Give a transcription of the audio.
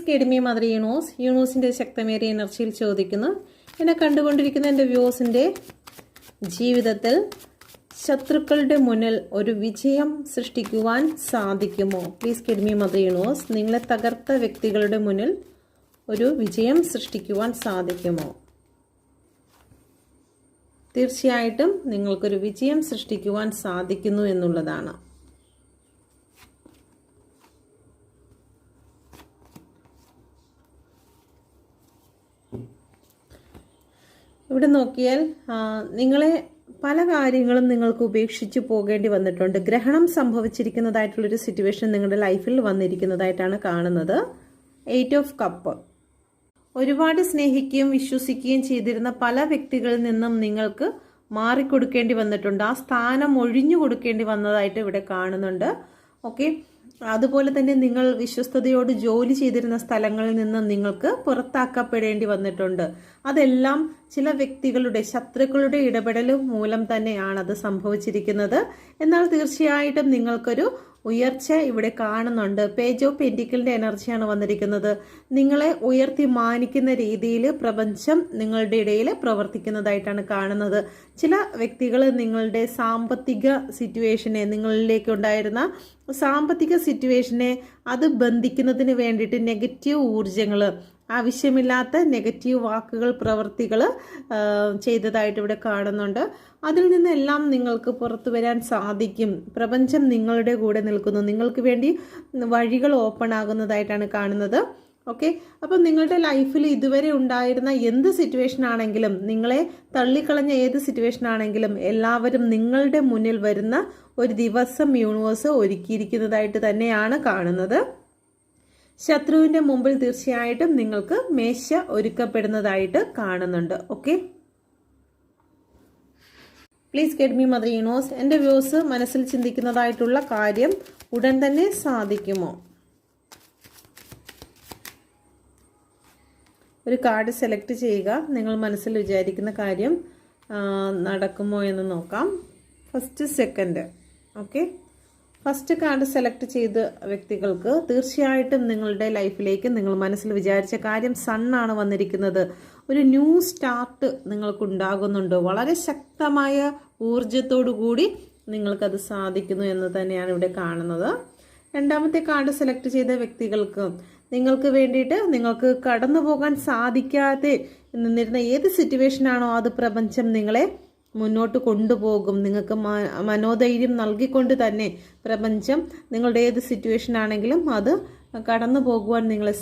കേഡ്മി mother യൂണൂസിൻ്റെ ശക്തമേറിയ എനർജിയിൽ ചോദിക്കുന്നു, എന്നെ കണ്ടുകൊണ്ടിരിക്കുന്ന എൻ്റെ വ്യൂസിൻ്റെ ജീവിതത്തിൽ ശത്രുക്കളുടെ മുന്നിൽ ഒരു വിജയം സൃഷ്ടിക്കുവാൻ സാധിക്കുമോ? പ്ലീസ് കേഡ്മി മദർ യൂണൂസ്, നിങ്ങളെ തകർത്ത വ്യക്തികളുടെ മുന്നിൽ ഒരു വിജയം സൃഷ്ടിക്കുവാൻ സാധിക്കുമോ? തീർച്ചയായിട്ടും നിങ്ങൾക്കൊരു വിജയം സൃഷ്ടിക്കുവാൻ സാധിക്കുന്നു എന്നുള്ളതാണ്. ഇവിടെ നോക്കിയാൽ നിങ്ങളെ പല കാര്യങ്ങളും നിങ്ങൾക്ക് ഉപേക്ഷിച്ച് പോകേണ്ടി വന്നിട്ടുണ്ട്. ഗ്രഹണം സംഭവിച്ചിരിക്കുന്നതായിട്ടുള്ളൊരു സിറ്റുവേഷൻ നിങ്ങളുടെ ലൈഫിൽ വന്നിരിക്കുന്നതായിട്ടാണ് കാണുന്നത്. 8 ഓഫ് കപ്പ്. ഒരുപാട് സ്നേഹിക്കുകയും വിശ്വസിക്കുകയും ചെയ്തിരുന്ന പല വ്യക്തികളിൽ നിന്നും നിങ്ങൾക്ക് മാറിക്കൊടുക്കേണ്ടി വന്നിട്ടുണ്ട്. ആ സ്ഥാനം ഒഴിഞ്ഞു കൊടുക്കേണ്ടി വന്നതായിട്ട് ഇവിടെ കാണുന്നുണ്ട്. ഓക്കെ, അതുപോലെ തന്നെ നിങ്ങൾ വിശ്വസ്തയോട് ജോലി ചെയ്തിരുന്ന സ്ഥലങ്ങളിൽ നിന്ന് നിങ്ങൾക്ക് പുറത്താക്കപ്പെടേണ്ടി വന്നിട്ടുണ്ട്. അതെല്ലാം ചില വ്യക്തികളുടെ ശത്രുക്കളുടെ ഇടപെടൽ മൂലം തന്നെയാണ് അത് സംഭവിച്ചിരിക്കുന്നത്. എന്നാൽ തീർച്ചയായിട്ടും നിങ്ങൾക്കൊരു ഉയർച്ച ഇവിടെ കാണുന്നുണ്ട്. പേജ് ഓഫ് പെന്റിക്കിളിന്റെ എനർജിയാണ് വന്നിരിക്കുന്നത്. നിങ്ങളെ ഉയർത്തി മാനിക്കുന്ന രീതിയിൽ പ്രപഞ്ചം നിങ്ങളുടെ ഇടയിൽ പ്രവർത്തിക്കുന്നതായിട്ടാണ് കാണുന്നത്. ചില വ്യക്തികൾ നിങ്ങളുടെ സാമ്പത്തിക സിറ്റുവേഷനെ, നിങ്ങളിലേക്ക് ഉണ്ടായിരുന്ന സാമ്പത്തിക സിറ്റുവേഷനെ അത് ബന്ധിക്കുന്നതിന് വേണ്ടിയിട്ട് നെഗറ്റീവ് ഊർജങ്ങൾ, ആവശ്യമില്ലാത്ത നെഗറ്റീവ് വാക്കുകൾ, പ്രവൃത്തികൾ ചെയ്തതായിട്ട് ഇവിടെ കാണുന്നുണ്ട്. അതിൽ നിന്നെല്ലാം നിങ്ങൾക്ക് പുറത്തു വരാൻ സാധിക്കും. പ്രപഞ്ചം നിങ്ങളുടെ കൂടെ നിൽക്കുന്നു. നിങ്ങൾക്ക് വേണ്ടി വഴികൾ ഓപ്പൺ ആകുന്നതായിട്ടാണ് കാണുന്നത്. ഓക്കെ, അപ്പം നിങ്ങളുടെ ലൈഫിൽ ഇതുവരെ ഉണ്ടായിരുന്ന എന്ത് സിറ്റുവേഷൻ ആണെങ്കിലും, നിങ്ങളെ തള്ളിക്കളഞ്ഞ ഏത് സിറ്റുവേഷൻ ആണെങ്കിലും എല്ലാവരും നിങ്ങളുടെ മുന്നിൽ വരുന്ന ഒരു ദിവസം യൂണിവേഴ്സ് ഒരുക്കിയിരിക്കുന്നതായിട്ട് തന്നെയാണ് കാണുന്നത്. ശത്രുവിന്റെ മുമ്പിൽ തീർച്ചയായിട്ടും നിങ്ങൾക്ക് മേശ ഒരുക്കപ്പെടുന്നതായിട്ട് കാണുന്നുണ്ട്. Okay, please get me mother universe, എൻ്റെ വ്യൂസ് മനസ്സിൽ ചിന്തിക്കുന്നതായിട്ടുള്ള കാര്യം ഉടൻ തന്നെ സാധിക്കുമോ? ഒരു കാർഡ് സെലക്ട് ചെയ്യുക. നിങ്ങൾ മനസ്സിൽ വിചാരിക്കുന്ന കാര്യം നടക്കുമോ എന്ന് നോക്കാം. First, second. Okay, first card select ചെയ്ത വ്യക്തികൾക്ക് തീർച്ചയായിട്ടും നിങ്ങളുടെ ലൈഫിലേക്ക് നിങ്ങൾ മനസ്സിൽ വിചാരിച്ച കാര്യം സണ്ണാണ് വന്നിരിക്കുന്നത്. ഒരു ന്യൂ സ്റ്റാർട്ട് നിങ്ങൾക്കുണ്ടാകുന്നുണ്ട്. വളരെ ശക്തമായ ഊർജത്തോടു കൂടി നിങ്ങൾക്കത് സാധിക്കുന്നു എന്ന് തന്നെയാണ് ഇവിടെ കാണുന്നത്. രണ്ടാമത്തെ കാർഡ് സെലക്ട് ചെയ്ത വ്യക്തികൾക്ക് നിങ്ങൾക്ക് വേണ്ടിയിട്ട് നിങ്ങൾക്ക് കടന്നു പോകാൻ സാധിക്കാതെ നിന്നിരുന്ന ഏത് സിറ്റുവേഷനാണോ അത് പ്രപഞ്ചം നിങ്ങളെ മുന്നോട്ട് കൊണ്ടുപോകും. നിങ്ങൾക്ക് മനോധൈര്യം നൽകിക്കൊണ്ട് തന്നെ പ്രപഞ്ചം നിങ്ങളുടെ ഏത് സിറ്റുവേഷൻ ആണെങ്കിലും അത് കടന്നു പോകുവാൻ നിങ്ങളെ